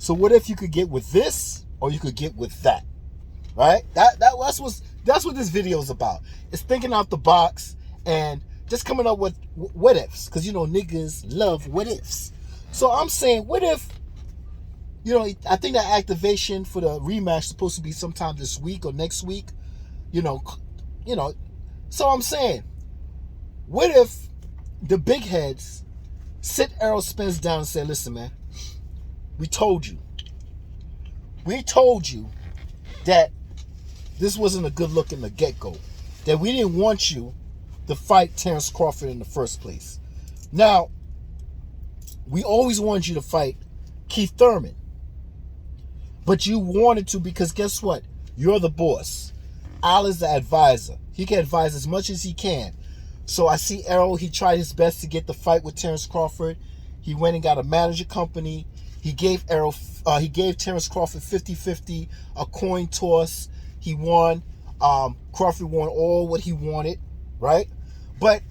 So what if you could get with this, or you could get with that, right? That's what this video is about. It's thinking out the box and just coming up with what ifs, because you know niggas love what ifs. So I'm saying, what if, you know, I think that activation for the rematch is supposed to be sometime this week or next week, you know. So I'm saying, what if the big heads sit Errol Spence down and say, listen, man, we told you that this wasn't a good look in the get-go, that we didn't want you to fight Terrence Crawford in the first place. Now, we always wanted you to fight Keith Thurman, but you wanted to because guess what? You're the boss. Al is the advisor. He can advise as much as he can. So I see Errol, he tried his best to get the fight with Terrence Crawford. He went and got a manager company. He gave Terrence Crawford 50-50, a coin toss. He won. Crawford won all what he wanted, right? But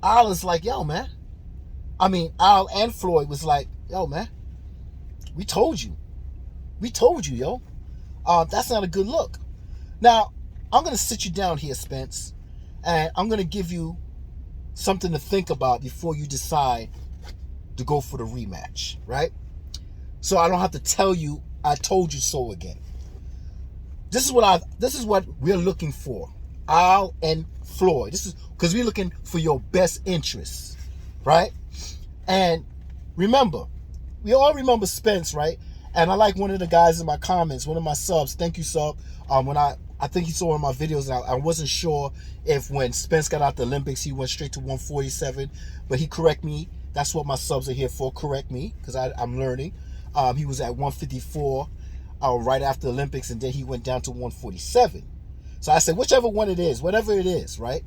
Al is like, yo, man. I mean, Al and Floyd was like, yo, man, we told you. We told you, yo. That's not a good look. Now, I'm going to sit you down here, Spence, and I'm going to give you something to think about before you decide to go for the rematch, right? So I don't have to tell you, I told you so again. This is what we're looking for, Al and Floyd. This is because we're looking for your best interests, right? And remember, we all remember Spence, right? And I like one of the guys in my comments, one of my subs, thank you, sub. When I think he saw one of my videos, and I wasn't sure if when Spence got out the Olympics, he went straight to 147, but he correct me. That's what my subs are here for, correct me, because I'm learning. He was at 154 right after the Olympics, and then he went down to 147. So I said, whichever one it is, whatever it is, right?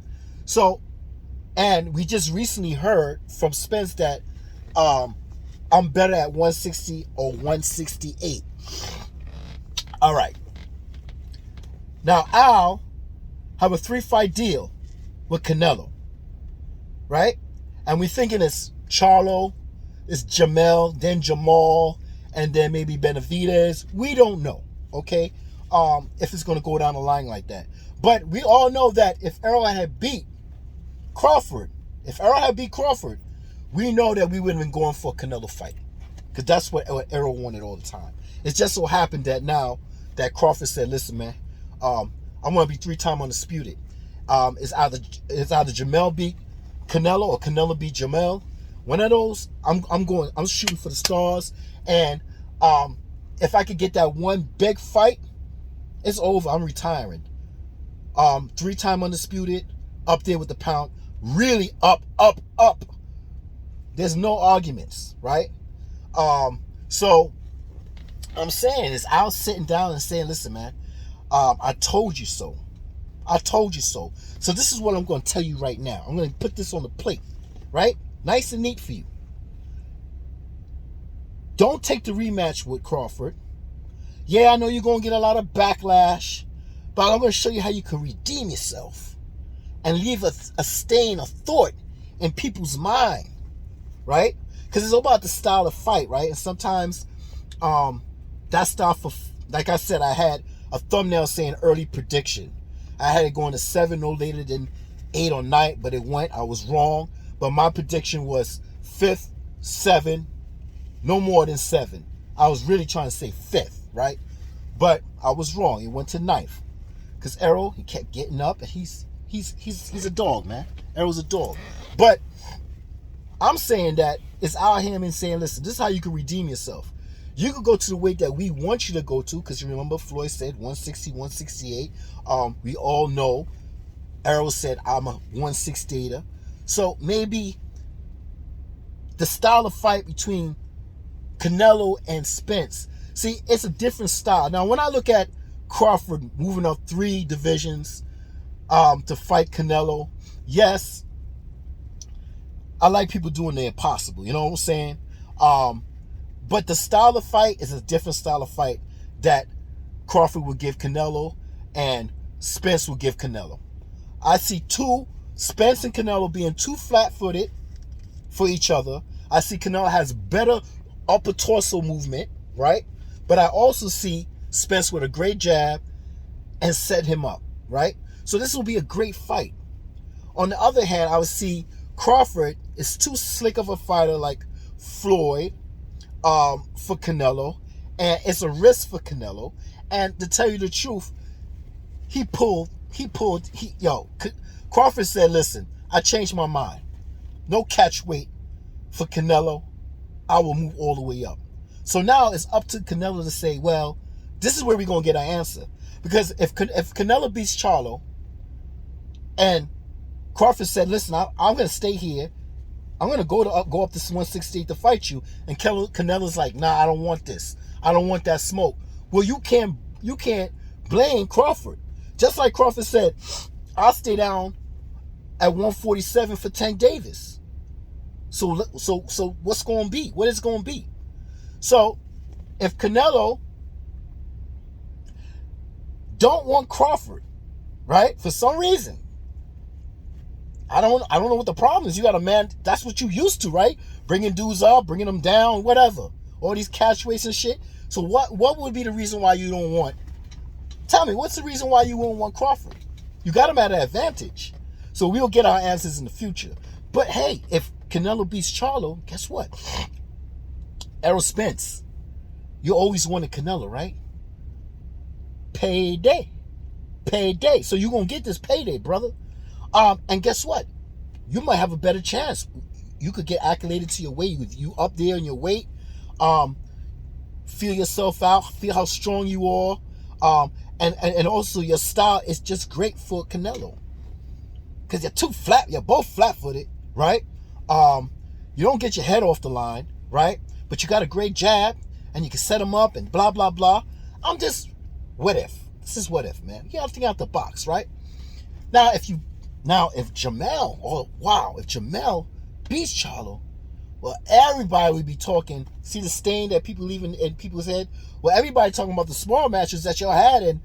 So, and we just recently heard from Spence that I'm better at 160 or 168. All right. Now, Al have a 3-fight deal with Canelo, right? And we're thinking it's Charlo, it's Jamel, then Jamal, and then maybe Benavidez. We don't know, okay? If it's going to go down the line like that. But we all know that if Errol had beat Crawford, we know that we wouldn't have been going for a Canelo fight. Because that's what Errol wanted all the time. It just so happened that now that Crawford said, listen, man, I want to be 3-time undisputed. It's either Jamel beat Canelo or Canelo beat Jamel. One of those, I'm shooting for the stars. And if I could get that one big fight, it's over. I'm retiring. 3-time undisputed, up there with the pound. Really up. There's no arguments, right? So I'm saying is Al sitting down and saying, listen, man, I told you so. So this is what I'm going to tell you right now. I'm going to put this on the plate, right? Nice and neat for you. Don't take the rematch with Crawford. Yeah, I know you're going to get a lot of backlash, but I'm going to show you how you can redeem yourself and leave a stain, a thought in people's mind, right? Because it's about the style of fight, right? And sometimes that style, for, like I said, I had a thumbnail saying early prediction. I had it going to 7, no later than 8 or 9, but it went. I was wrong. But my prediction was 5th, 7, no more than 7. I was really trying to say 5th, right? But I was wrong. It went to 9th. Because Errol, he kept getting up, and he's a dog, man. Errol's a dog. But I'm saying that it's out here and saying, listen, this is how you can redeem yourself. You could go to the weight that we want you to go to, because you remember Floyd said 160, 168. We all know Errol said I'm a 168er. So maybe the style of fight between Canelo and Spence, see, it's a different style. Now, when I look at Crawford moving up 3 divisions to fight Canelo, yes, I like people doing the impossible. You know what I'm saying? But the style of fight is a different style of fight that Crawford would give Canelo and Spence would give Canelo. I see Spence and Canelo being too flat-footed for each other. I see Canelo has better upper torso movement, right? But I also see Spence with a great jab and set him up, right? So this will be a great fight. On the other hand, I would see Crawford is too slick of a fighter like Floyd for Canelo, and it's a risk for Canelo. And to tell you the truth, Crawford said, listen, I changed my mind. No catch weight for Canelo. I will move all the way up. So now it's up to Canelo to say, well, this is where we're going to get our answer. Because if Canelo beats Charlo, and Crawford said, listen, I'm going to stay here. I'm going to go up to 168 to fight you. And Canelo's like, nah, I don't want this. I don't want that smoke. Well, you can't blame Crawford. Just like Crawford said, I'll stay down at 147 for Tank Davis. So what's going to be? What is going to be? So if Canelo don't want Crawford, right? For some reason, I don't know what the problem is. You got a man, that's what you used to, right? Bringing dudes up, bringing them down, whatever. All these catch weights and shit. So what would be the reason why you don't want? Tell me, what's the reason why you wouldn't want Crawford? You got him at an advantage. So we'll get our answers in the future. But hey, if Canelo beats Charlo, guess what? Errol Spence, you always wanted Canelo, right? Payday. So you're going to get this payday, brother. And guess what? You might have a better chance. You could get accoladed to your weight. With you up there in your weight, feel yourself out, feel how strong you are. And also your style is just great for Canelo. Because you're both flat-footed, right? You don't get your head off the line, right? But you got a great jab, and you can set them up and blah, blah, blah. What if? This is what if, man. You have to think out the box, right? If Jamel beats Charlo, well, everybody would be talking. See the stain that people leave in people's head? Well, everybody talking about the small matches that y'all had, and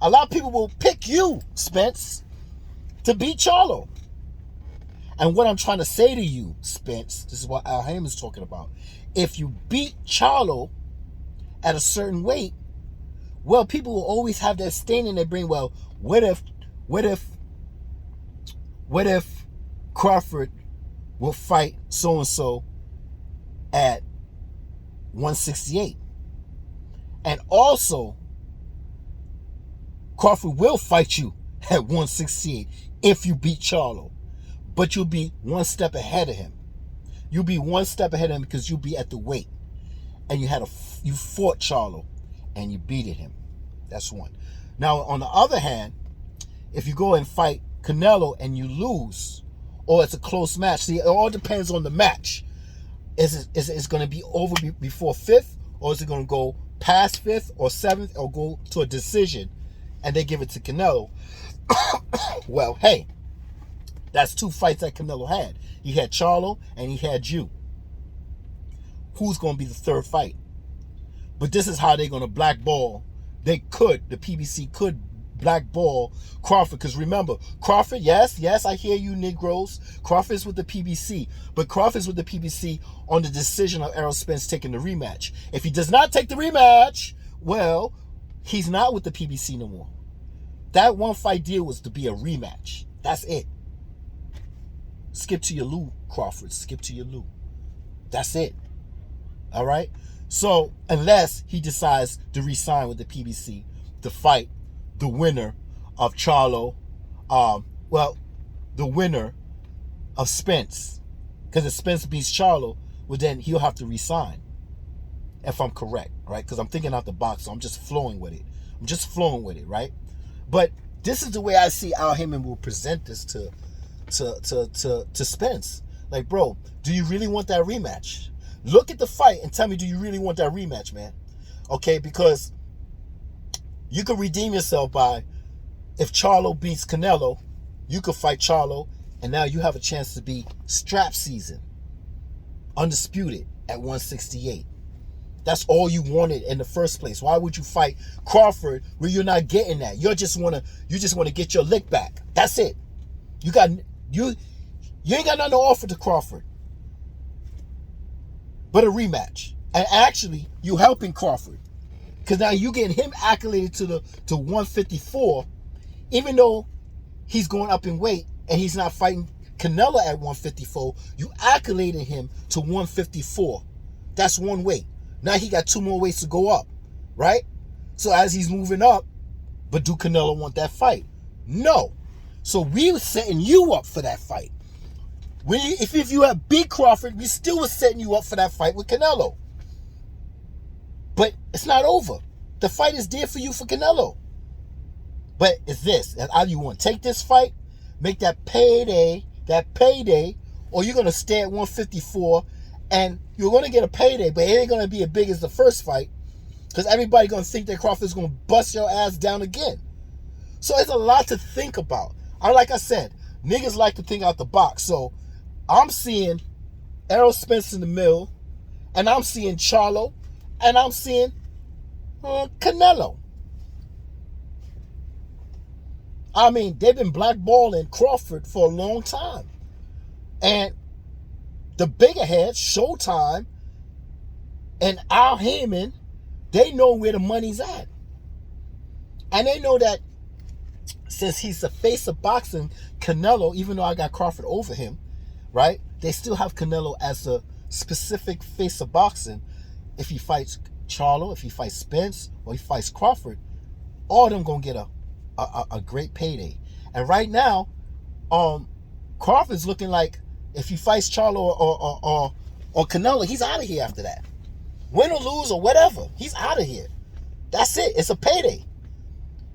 a lot of people will pick you, Spence, to beat Charlo. And what I'm trying to say to you, Spence, this is what Al Heyman's talking about. If you beat Charlo at a certain weight, well, people will always have that stain in their brain. Well, what if Crawford will fight so-and-so at 168? And also, Crawford will fight you at 168 if you beat Charlo. But you'll be one step ahead of him. You'll be one step ahead of him because you'll be at the weight. And you fought Charlo and you beat him. That's one. Now, on the other hand, if you go and fight Canelo and you lose, or it's a close match, see, it all depends on the match. Is it going to be over before 5th, or is it going to go past 5th or 7th, or go to a decision and they give it to Canelo? Well, hey, that's 2 fights that Canelo had. He had Charlo and he had you. Who's going to be the 3rd fight? But this is how they're going to blackball. The PBC could blackball Crawford, because remember, Crawford, yes, I hear you Negroes, Crawford's with the PBC, but Crawford's with the PBC on the decision of Errol Spence taking the rematch. If he does not take the rematch, well, he's not with the PBC no more. That 1 fight deal was to be a rematch. That's it. Skip to your loo, Crawford. Skip to your loo. That's it. All right? So, unless he decides to re-sign with the PBC to fight the winner of Charlo, the winner of Spence. Because if Spence beats Charlo, well, then he'll have to re-sign. If I'm correct, right? Because I'm thinking out the box, so I'm just flowing with it. Right? But this is the way I see Al Heyman will present this to Spence. Like, bro, do you really want that rematch? Look at the fight and tell me, do you really want that rematch, man? Okay, because you could redeem yourself by, if Charlo beats Canelo, you could fight Charlo, and now you have a chance to be strap season, undisputed at 168. That's all you wanted in the first place. Why would you fight Crawford where you're not getting that? You just want to get your lick back. That's it. You ain't got nothing to offer to Crawford but a rematch And actually, you helping Crawford. Because now you getting him accoladed to 154, even though he's going up in weight and he's not fighting Canelo at 154. You accoladed him to 154. That's one weight. Now he got 2 more weights to go up, right? So as he's moving up, but do Canelo want that fight? No. So we were setting you up for that fight. If you had beat Crawford, we still was setting you up for that fight with Canelo. But it's not over. The fight is there for you for Canelo. But it's this. Either you want to take this fight, make that payday, or you're going to stay at 154 and you're going to get a payday, but it ain't going to be as big as the first fight because everybody's going to think that Crawford's going to bust your ass down again. So it's a lot to think about. Like I said, niggas like to think out the box. So I'm seeing Errol Spence in the middle, and I'm seeing Charlo, and I'm seeing Canelo. I mean, they've been blackballing Crawford for a long time. And the bigger heads, Showtime and Al Heyman, they know where the money's at. And they know that since he's the face of boxing, Canelo, even though I got Crawford over him, right? They still have Canelo as a specific face of boxing. If he fights Charlo, if he fights Spence, or he fights Crawford, all of them gonna get a great payday. And right now, Crawford's looking like if he fights Charlo or Canelo, he's out of here after that. Win or lose or whatever, he's out of here. That's it. It's a payday.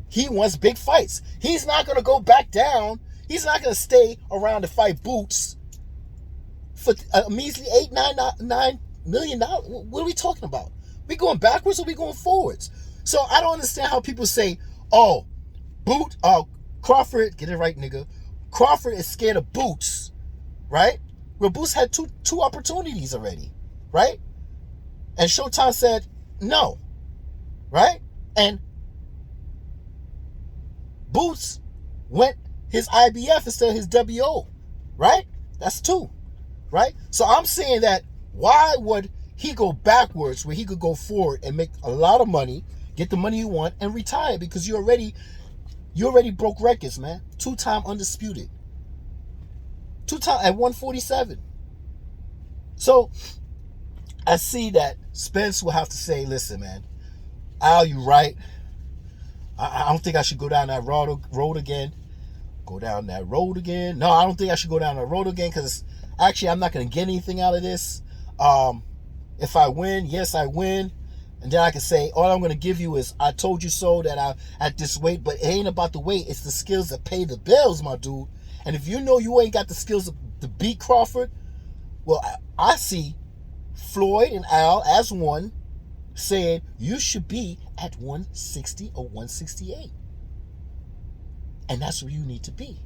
He wants big fights. He's not gonna go back down. He's not gonna stay around to fight Boots for a measly $9 million. What are we talking about? We going backwards or we going forwards? So I don't understand how people say, oh, Crawford, get it right, nigga. Crawford is scared of Boots, right? Well, Boots had two opportunities already, right? And Showtime said no, right? And Boots went his IBF instead of his WO, right? That's 2, right? So I'm saying that why would he go backwards where he could go forward and make a lot of money, get the money you want, and retire? Because you already broke records, man. 2-time undisputed. 2-time at 147. So I see that Spence will have to say, listen, man, Al, you right. I don't think I should go down that road again. Go down that road again. No, I don't think I should go down that road again because actually I'm not going to get anything out of this. If I win, yes, I win. And then I can say, all I'm going to give you is, I told you so that I'm at this weight, but it ain't about the weight. It's the skills that pay the bills, my dude. And if you know you ain't got the skills to beat Crawford, well, I see Floyd and Al as one saying you should be at 160 or 168. And that's where you need to be.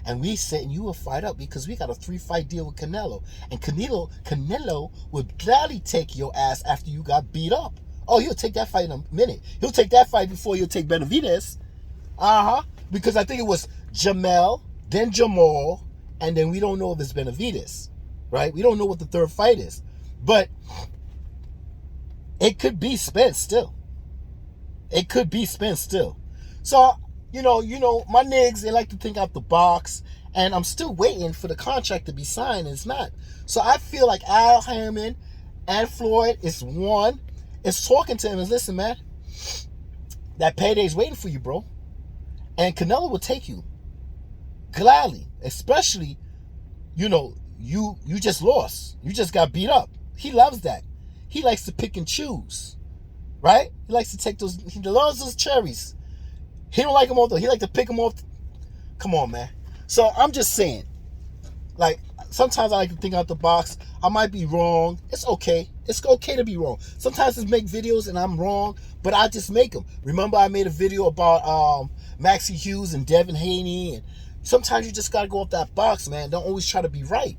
And we setting you a fight up because we got a 3-fight deal with Canelo. And Canelo would gladly take your ass after you got beat up. Oh, he'll take that fight in a minute. He'll take that fight before he'll take Benavidez. Because I think it was Jamel, then Jamal, and then we don't know if it's Benavidez. Right? We don't know what the 3rd fight is. But it could be Spence still. It could be Spence still. So, you know, my niggas, they like to think out the box. And I'm still waiting for the contract to be signed, and it's not. So I feel like Al Hammond and Floyd is one. It's talking to him and listen, man, that payday's waiting for you, bro. And Canelo will take you gladly, especially, you just lost. You just got beat up. He loves that. He likes to pick and choose, right? He likes to take he loves those cherries. He don't like them off though. He like to pick them off. Come on, man. So I'm just saying, like, sometimes I like to think out the box. I might be wrong. It's okay. It's okay to be wrong. Sometimes I make videos and I'm wrong, but I just make them. Remember I made a video about Maxie Hughes and Devin Haney, and sometimes you just got to go off that box, man. Don't always try to be right?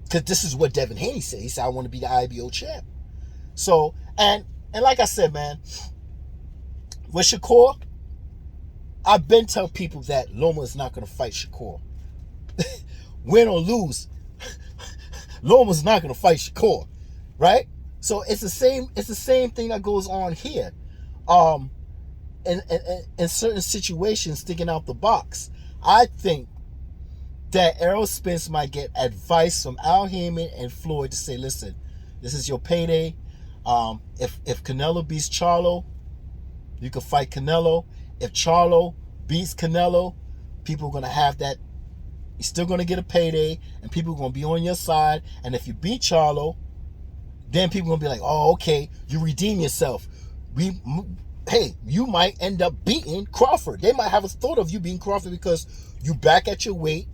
Because this is what Devin Haney said. He said, I want to be the IBO champ. So, and like I said, man, with Shakur, I've been telling people that Loma is not going to fight Shakur. Win or lose, Loma's not gonna fight Shakur, right? So it's the same thing that goes on here. In certain situations, thinking out the box, I think that Errol Spence might get advice from Al Heyman and Floyd to say, listen, this is your payday. If Canelo beats Charlo, you can fight Canelo. If Charlo beats Canelo, people are going to have that. You're still going to get a payday, and people are going to be on your side. And if you beat Charlo, then people are going to be like, oh, okay, you redeem yourself. Hey, you might end up beating Crawford. They might have a thought of you beating Crawford because you back at your weight,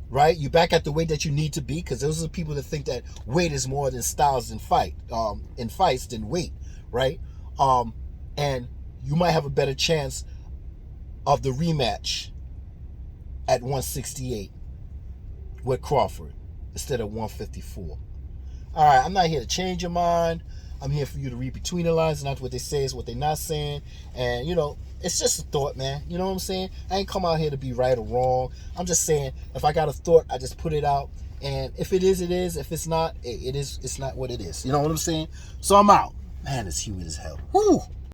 right? You back at the weight that you need to be, because those are the people that think that weight is more than styles in fights than weight, right? And you might have a better chance of the rematch at 168 with Crawford instead of 154. All right, I'm not here to change your mind. I'm here for you to read between the lines, and not what they say is what they're not saying. And, it's just a thought, man. You know what I'm saying? I ain't come out here to be right or wrong. I'm just saying, if I got a thought, I just put it out. And if it is, it is. If it's not, it is. It's not what it is. You know what I'm saying? So I'm out. Man, it's humid as hell. Whew.